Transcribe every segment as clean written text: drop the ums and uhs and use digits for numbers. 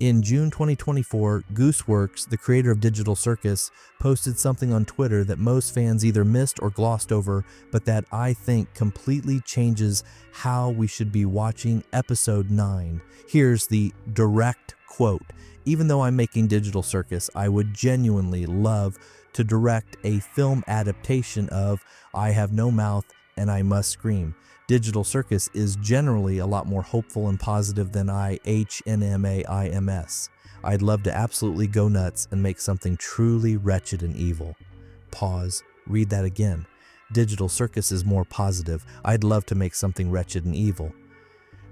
In June 2024, Gooseworx, the creator of Digital Circus, posted something on Twitter that most fans either missed or glossed over, but that I think completely changes how we should be watching episode 9. Here's the direct quote. Even though I'm making Digital Circus, I would genuinely love to direct a film adaptation of I Have No Mouth and I Must Scream. Digital Circus is generally a lot more hopeful and positive than IHNMAIMS. I'd love to absolutely go nuts and make something truly wretched and evil. Pause. Read that again. Digital Circus is more positive. I'd love to make something wretched and evil.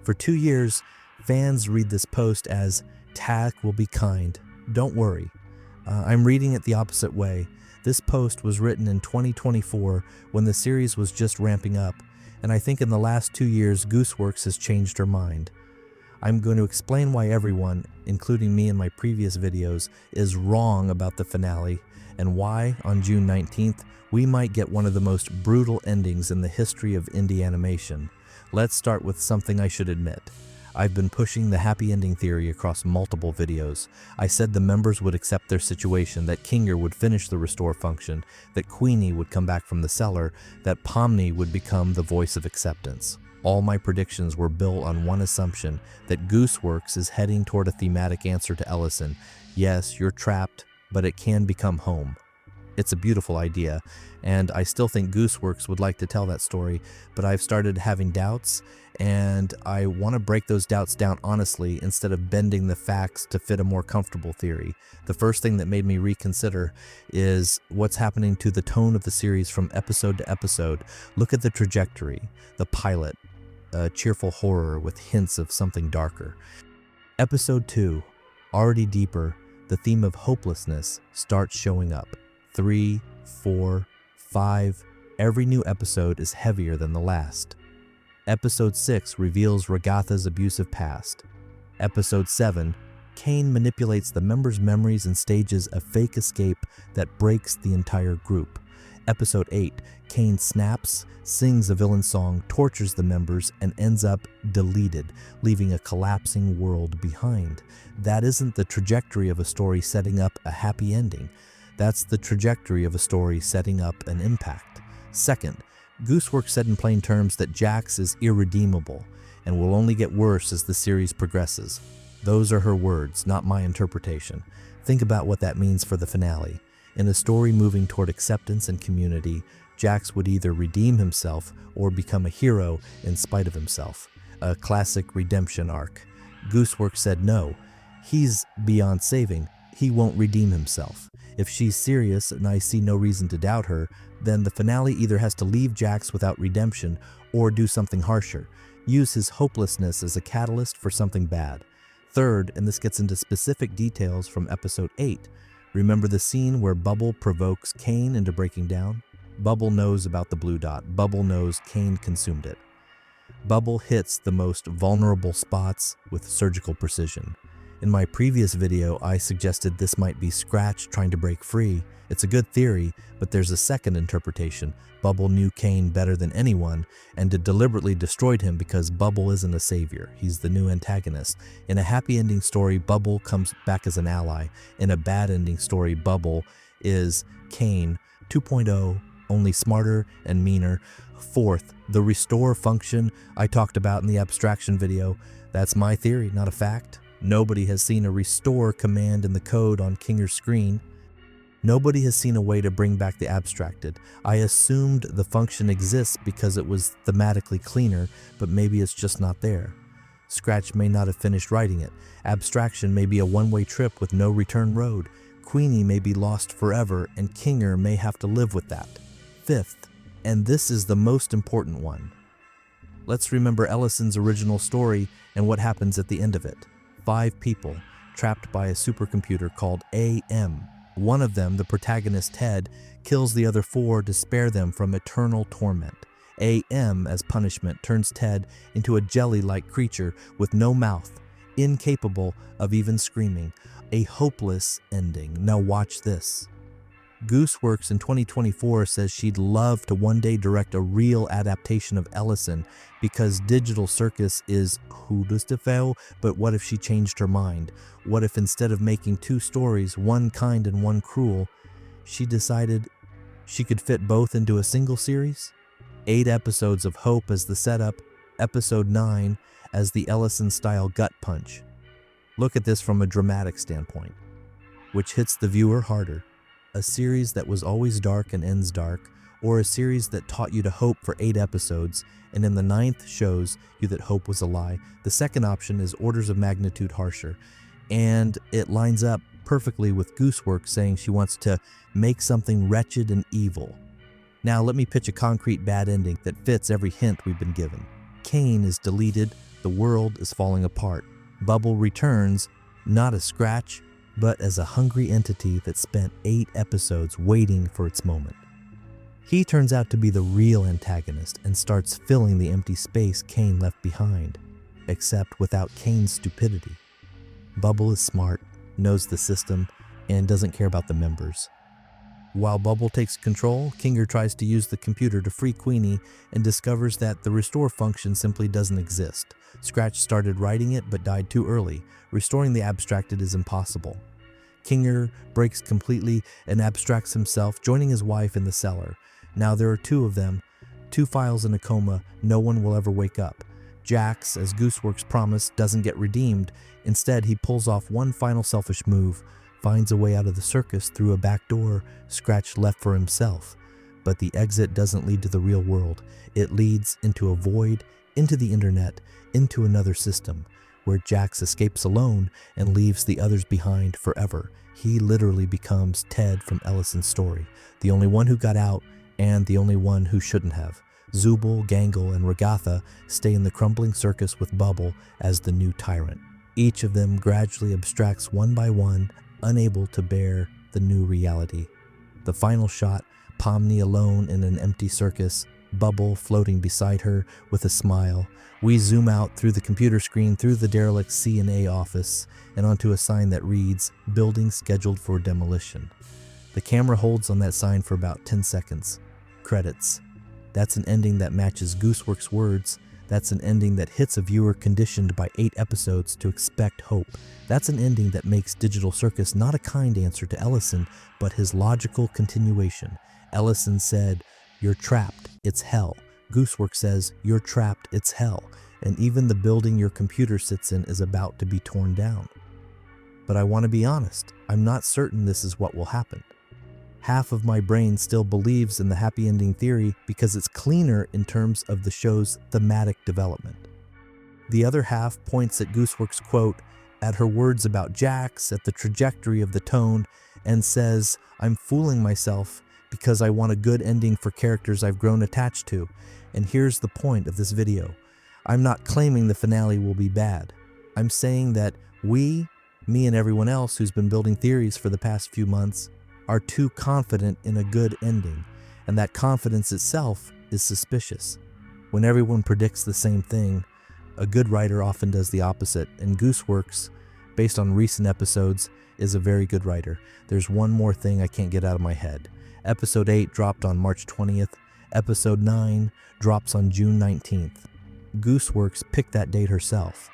For 2 years, fans read this post as "Tack will be kind. Don't worry." I'm reading it the opposite way. This post was written in 2024 when the series was just ramping up, and I think in the last 2 years, Gooseworx has changed her mind. I'm going to explain why everyone, including me in my previous videos, is wrong about the finale, and why, on June 19th, we might get one of the most brutal endings in the history of indie animation. Let's start with something I should admit. I've been pushing the happy ending theory across multiple videos. I said the members would accept their situation, that Kinger would finish the restore function, that Queenie would come back from the cellar, that Pomni would become the voice of acceptance. All my predictions were built on one assumption, that Gooseworx is heading toward a thematic answer to Ellison. Yes, you're trapped, but it can become home. It's a beautiful idea, and I still think Gooseworx would like to tell that story, but I've started having doubts, and I want to break those doubts down honestly instead of bending the facts to fit a more comfortable theory. The first thing that made me reconsider is what's happening to the tone of the series from episode to episode. Look at the trajectory. The pilot, a cheerful horror with hints of something darker. Episode 2, already deeper, the theme of hopelessness starts showing up. 3, 4, 5, every new episode is heavier than the last. Episode 6 reveals Regatha's abusive past. Episode 7, Kane manipulates the members' memories and stages a fake escape that breaks the entire group. Episode 8, Kane snaps, sings a villain song, tortures the members, and ends up deleted, leaving a collapsing world behind. That isn't the trajectory of a story setting up a happy ending. That's the trajectory of a story setting up an impact. Second, Gooseworx said in plain terms that Jax is irredeemable and will only get worse as the series progresses. Those are her words, not my interpretation. Think about what that means for the finale. In a story moving toward acceptance and community, Jax would either redeem himself or become a hero in spite of himself. A classic redemption arc. Gooseworx said no. He's beyond saving. He won't redeem himself. If she's serious, and I see no reason to doubt her, then the finale either has to leave Jax without redemption or do something harsher, use his hopelessness as a catalyst for something bad. Third, and this gets into specific details from episode 8, remember the scene where Bubble provokes Kane into breaking down? Bubble knows about the blue dot. Bubble knows Kane consumed it. Bubble hits the most vulnerable spots with surgical precision. In my previous video, I suggested this might be Scratch trying to break free. It's a good theory, but there's a second interpretation. Bubble knew Kane better than anyone and deliberately destroyed him because Bubble isn't a savior. He's the new antagonist. In a happy ending story, Bubble comes back as an ally. In a bad ending story, Bubble is Kane 2.0, only smarter and meaner. Fourth, the restore function I talked about in the abstraction video. That's my theory, not a fact. Nobody has seen a restore command in the code on Kinger's screen. Nobody has seen a way to bring back the abstracted. I assumed the function exists because it was thematically cleaner, but maybe it's just not there. Scratch may not have finished writing it. Abstraction may be a one-way trip with no return road. Queenie may be lost forever, and Kinger may have to live with that. Fifth, and this is the most important one. Let's remember Ellison's original story and what happens at the end of it. 5 people trapped by a supercomputer called AM. One of them, the protagonist Ted, kills the other 4 to spare them from eternal torment. AM, as punishment, turns Ted into a jelly-like creature with no mouth, incapable of even screaming. A hopeless ending. Now watch this. Gooseworx in 2024 says she'd love to one day direct a real adaptation of Ellison because Digital Circus is goedes te veel, but what if she changed her mind? What if instead of making two stories, one kind and one cruel, she decided she could fit both into a single series? 8 episodes of hope as the setup, episode 9 as the Ellison-style gut punch. Look at this from a dramatic standpoint. Which hits the viewer harder? A series that was always dark and ends dark, or a series that taught you to hope for 8 episodes and in the 9th shows you that hope was a lie? The second option is orders of magnitude harsher, and it lines up perfectly with Gooseworx saying she wants to make something wretched and evil. Now let me pitch a concrete bad ending that fits every hint we've been given. Kane is deleted, the world is falling apart. Bubble returns, not as Scratch, but as a hungry entity that spent 8 episodes waiting for its moment. He turns out to be the real antagonist and starts filling the empty space Kane left behind, except without Kane's stupidity. Bubble is smart, knows the system, and doesn't care about the members. While Bubble takes control, Kinger tries to use the computer to free Queenie and discovers that the restore function simply doesn't exist. Scratch started writing it but died too early. Restoring the abstracted is impossible. Kinger breaks completely and abstracts himself, joining his wife in the cellar. Now there are 2 of them, 2 files in a coma, no one will ever wake up. Jax, as Gooseworx promised, doesn't get redeemed. Instead, he pulls off one final selfish move, finds a way out of the circus through a back door Scratch left for himself. But the exit doesn't lead to the real world. It leads into a void, into the internet, into another system, where Jax escapes alone and leaves the others behind forever. He literally becomes Ted from Ellison's story, the only one who got out and the only one who shouldn't have. Zubul, Gangle, and Regatha stay in the crumbling circus with Bubble as the new tyrant. Each of them gradually abstracts one by one, unable to bear the new reality. The final shot, Pomni alone in an empty circus, Bubble floating beside her with a smile. We zoom out through the computer screen, through the derelict C&A office, and onto a sign that reads, "Building scheduled for demolition." The camera holds on that sign for about 10 seconds. Credits. That's an ending that matches Gooseworx's words. That's an ending that hits a viewer conditioned by 8 episodes to expect hope. That's an ending that makes Digital Circus not a kind answer to Ellison, but his logical continuation. Ellison said, "You're trapped, it's hell." Gooseworx says, "You're trapped, it's hell." And even the building your computer sits in is about to be torn down. But I want to be honest, I'm not certain this is what will happen. Half of my brain still believes in the happy ending theory because it's cleaner in terms of the show's thematic development. The other half points at Gooseworx' quote, at her words about Jax, at the trajectory of the tone, and says, "I'm fooling myself because I want a good ending for characters I've grown attached to." And here's the point of this video. I'm not claiming the finale will be bad. I'm saying that we, me and everyone else who's been building theories for the past few months, are too confident in a good ending, and that confidence itself is suspicious. When everyone predicts the same thing, a good writer often does the opposite, and Gooseworx, based on recent episodes, is a very good writer. There's one more thing I can't get out of my head. Episode 8 dropped on March 20th, Episode 9 drops on June 19th. Gooseworx picked that date herself.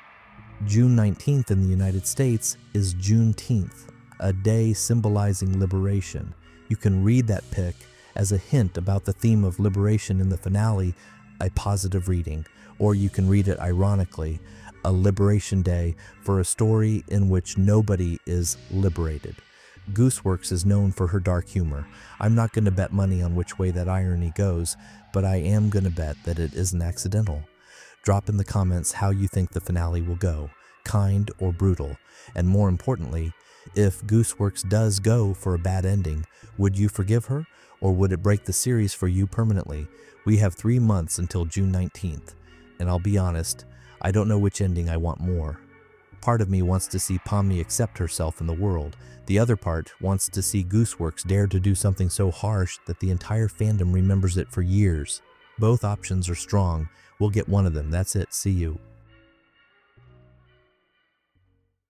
June 19th in the United States is Juneteenth, a day symbolizing liberation. You can read that pick as a hint about the theme of liberation in the finale, a positive reading, or you can read it ironically, a liberation day for a story in which nobody is liberated. Gooseworx is known for her dark humor. I'm not going to bet money on which way that irony goes, but I am going to bet that it isn't accidental. Drop in the comments how you think the finale will go, kind or brutal, and more importantly, if Gooseworx does go for a bad ending, would you forgive her, or would it break the series for you permanently? We have 3 months until June 19th, and I'll be honest, I don't know which ending I want more. Part of me wants to see Pomni accept herself in the world. The other part wants to see Gooseworx dare to do something so harsh that the entire fandom remembers it for years. Both options are strong. We'll get one of them. That's it. See you.